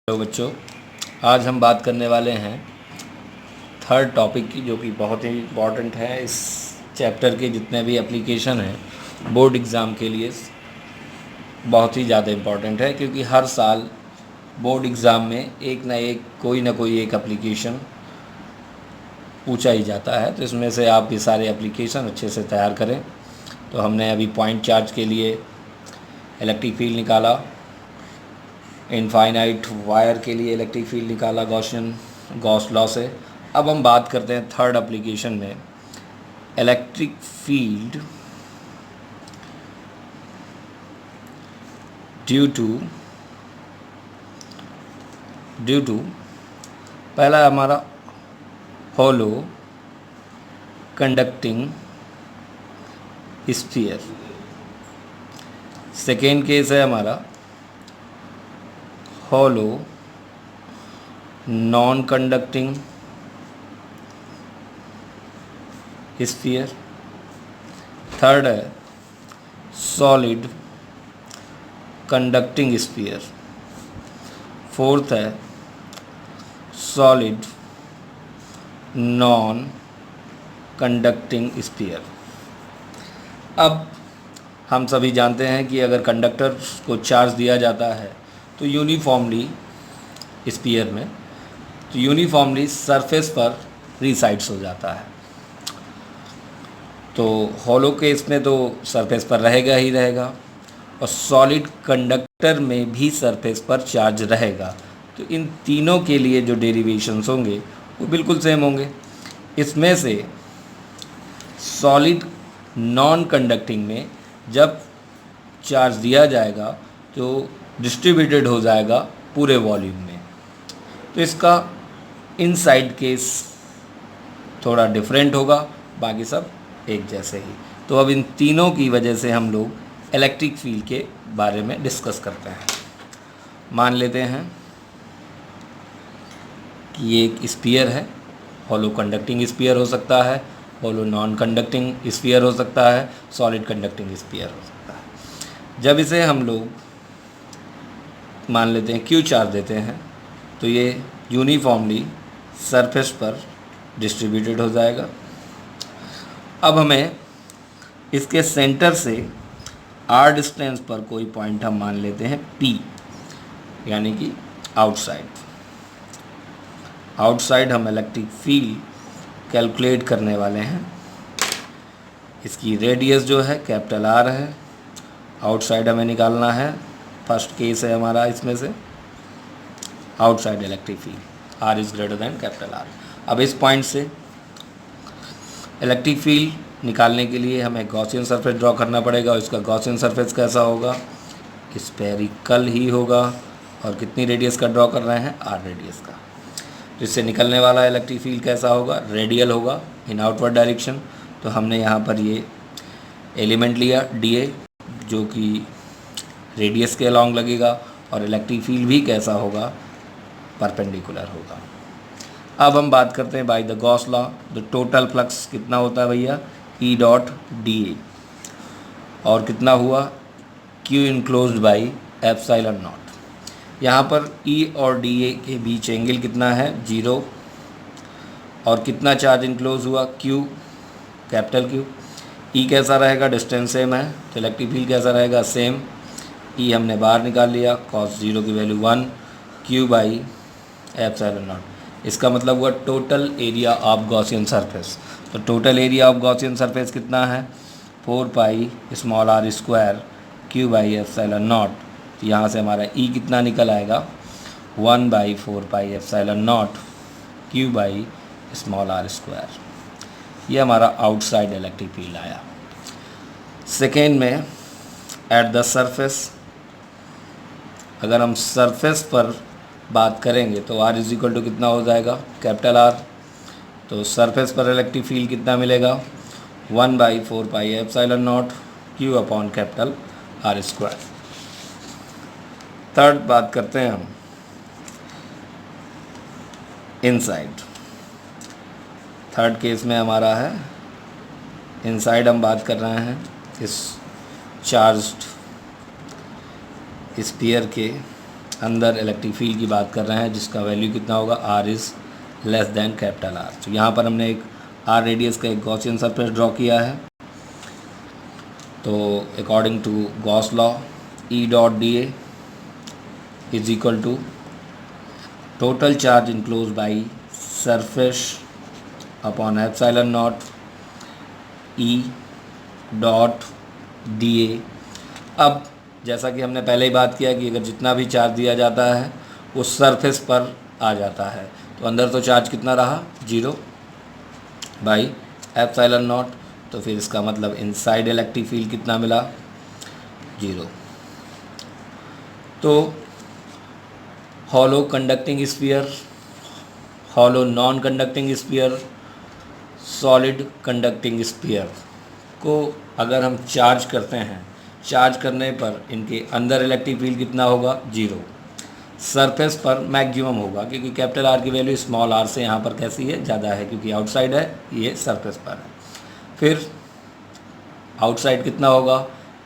Hello बच्चों, आज हम बात करने वाले हैं थर्ड टॉपिक की, जो कि बहुत ही इम्पॉर्टेंट है। इस चैप्टर के जितने भी एप्लीकेशन हैं बोर्ड एग्ज़ाम के लिए बहुत ही ज़्यादा इम्पॉर्टेंट है, क्योंकि हर साल बोर्ड एग्ज़ाम में एक ना कोई एक एप्लीकेशन पूछा ही जाता है। तो इसमें से आप ये सारे एप्लीकेशन अच्छे से तैयार करें। तो हमने अभी पॉइंट चार्ज के लिए इलेक्ट्रिक फील्ड निकाला, इनफाइनाइट वायर के लिए इलेक्ट्रिक फील्ड निकाला गॉस लॉ से। अब हम बात करते हैं थर्ड एप्लीकेशन में, इलेक्ट्रिक फील्ड ड्यू टू पहला हमारा होलो कंडक्टिंग स्फीयर, सेकेंड केस है हमारा होलो नॉन कंडक्टिंग स्फीयर, थर्ड है सॉलिड कंडक्टिंग स्फीयर, फोर्थ है सॉलिड नॉन कंडक्टिंग स्फीयर। अब हम सभी जानते हैं कि अगर कंडक्टर को चार्ज दिया जाता है तो यूनिफॉर्मली स्फीयर में तो यूनिफॉर्मली सरफेस पर रिसाइड्स हो जाता है। तो हॉलो केस में तो सरफेस पर रहेगा ही रहेगा, और सॉलिड कंडक्टर में भी सरफेस पर चार्ज रहेगा। तो इन तीनों के लिए जो डेरिवेशंस होंगे वो बिल्कुल सेम होंगे। इसमें से सॉलिड नॉन कंडक्टिंग में जब चार्ज दिया जाएगा तो डिस्ट्रीब्यूटेड हो जाएगा पूरे वॉल्यूम में। तो इसका इनसाइड केस थोड़ा डिफरेंट होगा, बाकी सब एक जैसे ही। तो अब इन तीनों की वजह से हम लोग इलेक्ट्रिक फील्ड के बारे में डिस्कस करते हैं। मान लेते हैं कि ये एक स्फीयर है, हॉलो कंडक्टिंग स्फीयर हो सकता है, हॉलो नॉन कंडक्टिंग स्फीयर हो सकता है, सॉलिड कंडक्टिंग स्फीयर हो सकता है। जब इसे हम लोग मान लेते हैं क्यू चार्ज देते हैं तो ये यूनिफॉर्मली सरफेस पर डिस्ट्रीब्यूटेड हो जाएगा। अब हमें इसके सेंटर से आर डिस्टेंस पर कोई पॉइंट हम मान लेते हैं पी, यानी कि आउटसाइड हम इलेक्ट्रिक फील्ड कैलकुलेट करने वाले हैं। इसकी रेडियस जो है कैपिटल आर है, आउटसाइड हमें निकालना है। फर्स्ट केस है हमारा इसमें से outside electric field, R is greater than capital R. अब इस पॉइंट से इलेक्ट्रिक फील्ड निकालने के लिए हमें गॉसियन सरफेस ड्रॉ करना पड़ेगा। इसका गॉसियन सरफेस कैसा होगा? स्फेरिकल ही होगा। और कितनी रेडियस का ड्रॉ कर रहे हैं? आर रेडियस का। तो इससे निकलने वाला इलेक्ट्रिक फील्ड कैसा होगा? रेडियल होगा, इन आउटवर्ड डायरेक्शन। तो हमने यहाँ पर ये एलिमेंट लिया डी ए, जो कि रेडियस के अलॉन्ग लगेगा, और इलेक्ट्रिक फील्ड भी कैसा होगा? परपेंडिकुलर होगा। अब हम बात करते हैं by the Gauss law, the total flux कितना होता है भैया? ई डॉट डी ए, और कितना हुआ? Q enclosed by epsilon not. यहाँ पर ई और डी ए के बीच एंगल कितना है? 0। और कितना चार्ज इनक्लोज हुआ? Q, capital Q. ई कैसा रहेगा? डिस्टेंस सेम है, तो इलेक्ट्रिक फील्ड कैसा रहेगा? सेम। ई हमने बाहर निकाल लिया, cos 0 की value 1, Q by epsilon not. इसका मतलब हुआ total area of Gaussian surface. तो total area of Gaussian surface कितना है? 4 pi small r square Q by epsilon nought. तो यहाँ से हमारा ई कितना निकल आएगा? 1/4 pi epsilon not Q by small r square. ये हमारा आउटसाइड इलेक्ट्रिक फील्ड आया। सेकेंड में एट द सरफेस, अगर हम सरफेस पर बात करेंगे तो आर इज इक्वल टू कितना हो जाएगा? Capital R. तो सरफेस पर इलेक्ट्रिक फील्ड कितना मिलेगा? 1/4 pi epsilon not q upon capital R square. Third बात करते हैं हम इनसाइड। थर्ड केस में हमारा है इनसाइड, हम बात कर रहे हैं इस चार्ज्ड स्फीयर के अंदर इलेक्ट्रिक फील्ड की बात कर रहे हैं जिसका वैल्यू कितना होगा, R is less than capital are. तो यहाँ पर हमने एक आर रेडियस का एक गॉसियन सरफेस ड्रॉ किया है। तो according to Gauss law E dot D A is equal to total charge enclose by surface upon epsilon not E dot D A. अब जैसा कि हमने पहले ही बात किया कि अगर जितना भी चार्ज दिया जाता है वो सरफेस पर आ जाता है, तो अंदर तो चार्ज कितना रहा, 0 बाई एप्सिलॉन नॉट। तो फिर इसका मतलब इनसाइड इलेक्ट्रिक फील्ड कितना मिला, 0। तो hollow conducting sphere, hollow non conducting sphere, solid conducting sphere को अगर हम चार्ज करते हैं, चार्ज करने पर इनके अंदर इलेक्ट्रिक फील्ड कितना होगा, 0। सरफेस पर मैक्सिमम होगा क्योंकि कैपिटल आर की वैल्यू स्मॉल आर से यहाँ पर कैसी है, ज़्यादा है क्योंकि आउटसाइड है, ये सरफेस पर है। फिर आउटसाइड कितना होगा,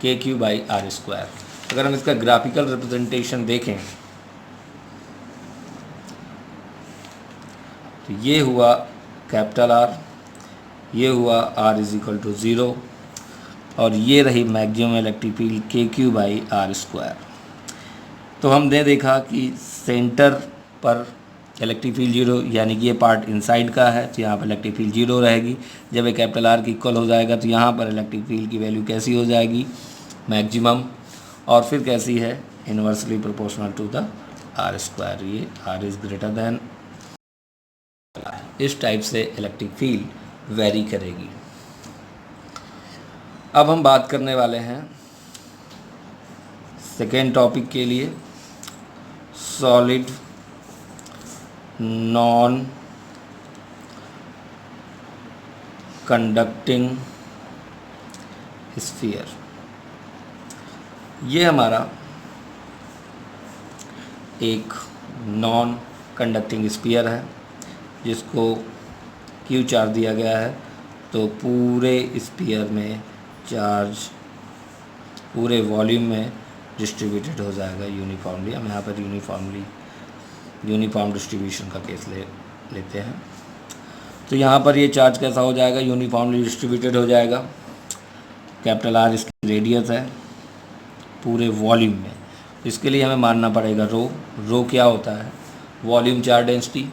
के क्यू बाई आर स्क्वायर। अगर हम इसका ग्राफिकल रिप्रेजेंटेशन देखें तो ये हुआ कैपिटल आर, ये हुआ आर इज इक्वल टू 0 और ये रही मैक्सिमम इलेक्ट्रिक फील्ड के क्यू बाई आर स्क्वायर। तो हमने देखा कि सेंटर पर इलेक्ट्रिक फील्ड 0 यानी कि ये पार्ट इनसाइड का है, तो यहाँ पर इलेक्ट्रिक फील्ड 0 रहेगी। जब ये कैपिटल आर की इक्वल हो जाएगा तो यहाँ पर इलेक्ट्रिक फील्ड की वैल्यू कैसी हो जाएगी, मैक्सिमम, और फिर कैसी है, inversely proportional to the r square. ये आर इज़ ग्रेटर देन, इस टाइप से इलेक्ट्रिक फील्ड वेरी करेगी। अब हम बात करने वाले हैं सेकेंड टॉपिक के लिए, सॉलिड नॉन कंडक्टिंग स्फीयर। ये हमारा एक नॉन कंडक्टिंग स्फीयर है जिसको क्यू चार्ज दिया गया है। तो पूरे स्फीयर में चार्ज पूरे वॉल्यूम में डिस्ट्रीब्यूटेड हो जाएगा यूनिफॉर्मली। हम यहाँ पर यूनिफॉर्म डिस्ट्रीब्यूशन का केस लेते हैं। तो यहाँ पर ये चार्ज कैसा हो जाएगा, यूनिफॉर्मली डिस्ट्रीब्यूटेड हो जाएगा। कैपिटल आर इसकी रेडियस है पूरे वॉल्यूम में। इसके लिए हमें मानना पड़ेगा रो। रो क्या होता है, वॉल्यूम चार्ज डेंसिटी।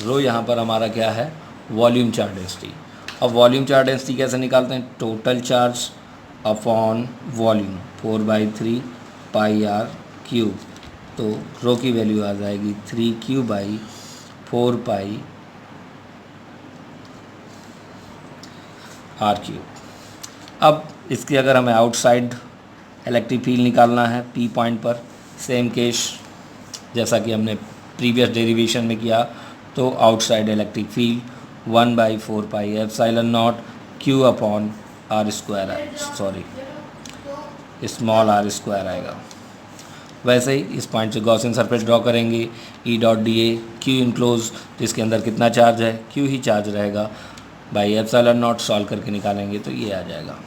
रो यहाँ पर हमारा क्या है, वॉल्यूम चार्ज डेंसिटी। अब वॉल्यूम चार्ज डेंसिटी कैसे निकालते हैं, total charge upon volume 4/3 pi r cube. तो रो की वैल्यू आ जाएगी 3Q by 4 pi r cube. अब इसकी अगर हमें आउटसाइड इलेक्ट्रिक फील्ड निकालना है पी पॉइंट पर, सेम केस जैसा कि हमने प्रीवियस डेरिवेशन में किया, तो outside electric field 1/4 pi epsilon not q upon r square small r square आएगा। वैसे ही इस पॉइंट से गॉसियन सरफेस ड्रॉ करेंगे, ई dot D A, Q enclose, तो इसके अंदर कितना चार्ज है, क्यू ही चार्ज रहेगा, बाई एप्सिलॉन नॉट सॉल्व करके निकालेंगे तो ये आ जाएगा।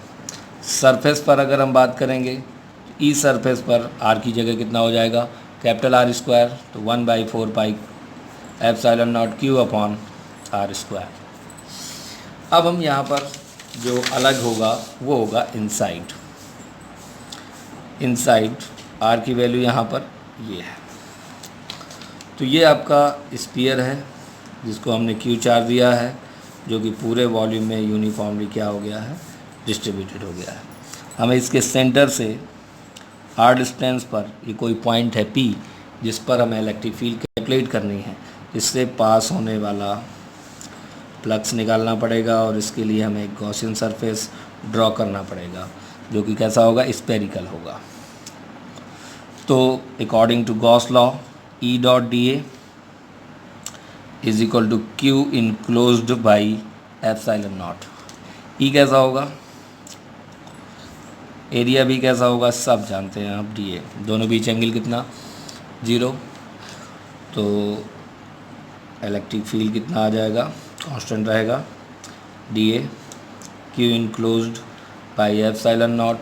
सरफेस पर अगर हम बात करेंगे, ई सरफेस पर आर की जगह कितना हो जाएगा, कैपिटल आर स्क्वायर, तो 1/4 pi epsilon not q upon r square. अब हम यहाँ पर जो अलग होगा वो होगा इनसाइड। इनसाइड आर की वैल्यू यहाँ पर ये है। तो ये आपका स्फीयर है जिसको हमने क्यू चार्ज दिया है, जो कि पूरे वॉल्यूम में यूनिफॉर्मली क्या हो गया है, डिस्ट्रीब्यूटेड हो गया है। हमें इसके सेंटर से आर डिस्टेंस पर ये कोई पॉइंट है पी जिस पर हमें इलेक्ट्रिक फील्ड कैलकुलेट करनी है, इससे पास होने वाला फ्लक्स निकालना पड़ेगा और इसके लिए हमें एक गॉसियन सरफेस ड्रॉ करना पड़ेगा जो कि कैसा होगा, स्फेरिकल होगा। तो according to Gauss law E dot D A is equal to Q enclosed by epsilon not. E कैसा होगा, एरिया भी कैसा होगा, सब जानते हैं आप, डी ए। दोनों बीच एंगल कितना, 0। तो इलेक्ट्रिक फील्ड कितना आ जाएगा, कांस्टेंट रहेगा, D A q enclosed by epsilon not.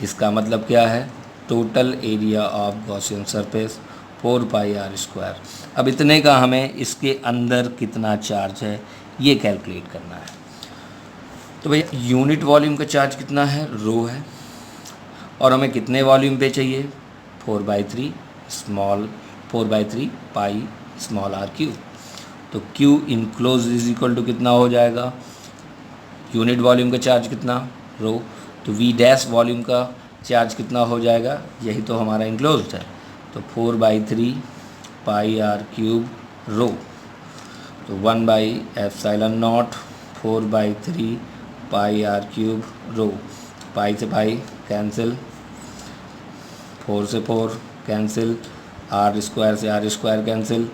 इसका मतलब क्या है, total area of Gaussian surface 4 pi r square. अब इतने का हमें इसके अंदर कितना चार्ज है ये कैलकुलेट करना है। तो भैया यूनिट वॉल्यूम का चार्ज कितना है, रो है, और हमें कितने वॉल्यूम पे चाहिए, 4/3 small 4/3 pi small r Q. तो Q enclose is equal to कितना हो जाएगा, यूनिट वॉल्यूम का चार्ज कितना, रो, तो वी डैश वॉल्यूम का चार्ज कितना हो जाएगा, यही तो हमारा इनक्लोज्ड है, तो 4/3 पाई आर क्यूब रो। तो 1/ε0 4/3 पाई आर क्यूब रो। पाई से पाई कैंसिल, 4 से 4 कैंसिल, आर स्क्वायर से आर स्क्वायर कैंसिल,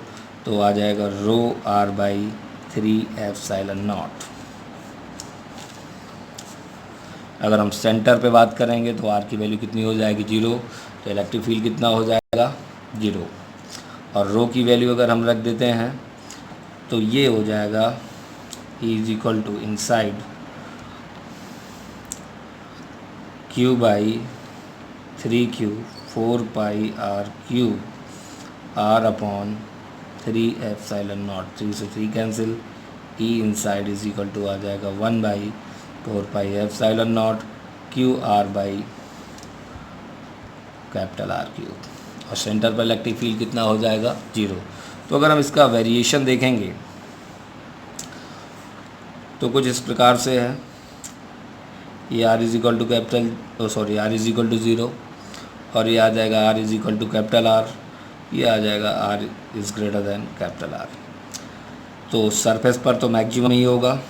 तो आ जाएगा रो r/3ε0। अगर हम सेंटर पे बात करेंगे तो आर की वैल्यू कितनी हो जाएगी, 0, तो इलेक्ट्रिक फील्ड कितना हो जाएगा, 0। और रो की वैल्यू अगर हम रख देते हैं तो ये हो जाएगा E is equal to inside Q/3Q 4 pi r cube r/3ε0, 3 से 3 cancel, E inside is equal to आ जाएगा 1/4 पाई ε0 QR/R क्यूब। और सेंटर पर इलेक्ट्रिक फील्ड कितना हो जाएगा, 0। तो अगर हम इसका वेरिएशन देखेंगे तो कुछ इस प्रकार से है, ये r is equal to r is equal to 0, और ये आ जाएगा r is equal to capital r, ये आ जाएगा r is greater than capital are. तो सरफेस पर तो मैक्सिमम ही होगा,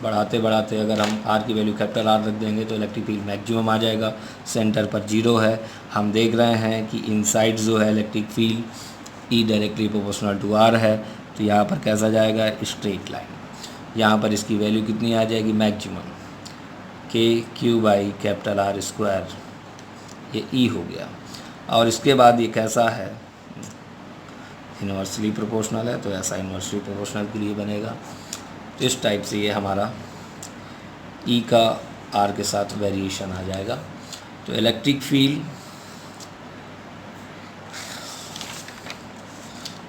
बढ़ाते बढ़ाते अगर हम आर की वैल्यू कैपिटल आर रख देंगे तो इलेक्ट्रिक फील्ड मैक्सिमम आ जाएगा। सेंटर पर 0 है, हम देख रहे हैं कि इनसाइड जो है electric field E directly proportional to r है, तो यहाँ पर कैसा जाएगा, स्ट्रेट लाइन। यहाँ पर इसकी वैल्यू कितनी आ जाएगी, मैक्सिमम KQ/R², ये ई हो गया। और इसके बाद ये कैसा है, इन्वर्सली प्रोपोर्शनल है, तो ऐसा इन्वर्सली प्रोपोर्शनल के लिए बनेगा। इस टाइप से ये हमारा ई का आर के साथ वेरिएशन आ जाएगा। तो electric field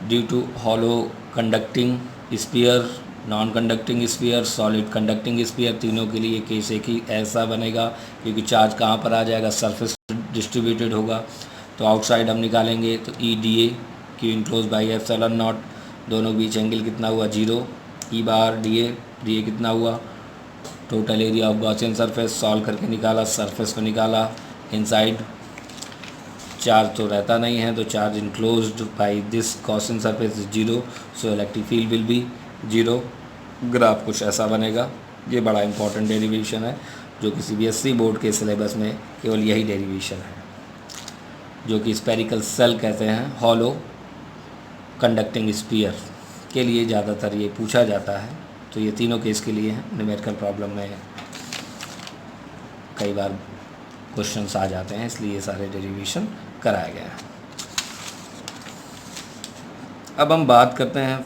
due to hollow conducting sphere, non conducting sphere, solid conducting sphere, तीनों के लिए केस एक ही ऐसा बनेगा, क्योंकि चार्ज कहाँ पर आ जाएगा, सरफेस डिस्ट्रीब्यूटेड होगा। तो आउटसाइड हम निकालेंगे तो EDA क्यू इनक्लोज बाई ε0, दोनों बीच एंगल कितना हुआ, 0, E/DA कितना हुआ, total area of Gaussian surface, solve करके निकाला, सरफेस को निकाला, इनसाइड चार्ज तो रहता नहीं है, तो charge enclosed by this Gaussian surface is 0, so electric field will be 0। Graph कुछ ऐसा बनेगा। ये बड़ा इंपॉर्टेंट डेरिवेशन है जो कि CBSE बोर्ड के सिलेबस में केवल यही डेरिवेशन है, जो कि स्पेरिकल सेल कहते हैं, हॉलो कंडक्टिंग स्फीयर के लिए ज़्यादातर ये पूछा जाता है। तो ये तीनों केस के लिए हैं, न्यूमेरिकल प्रॉब्लम में कई बार क्वेश्चंस आ जाते हैं, इसलिए ये सारे डेरिवेशन कराए गए हैं। अब हम बात करते हैं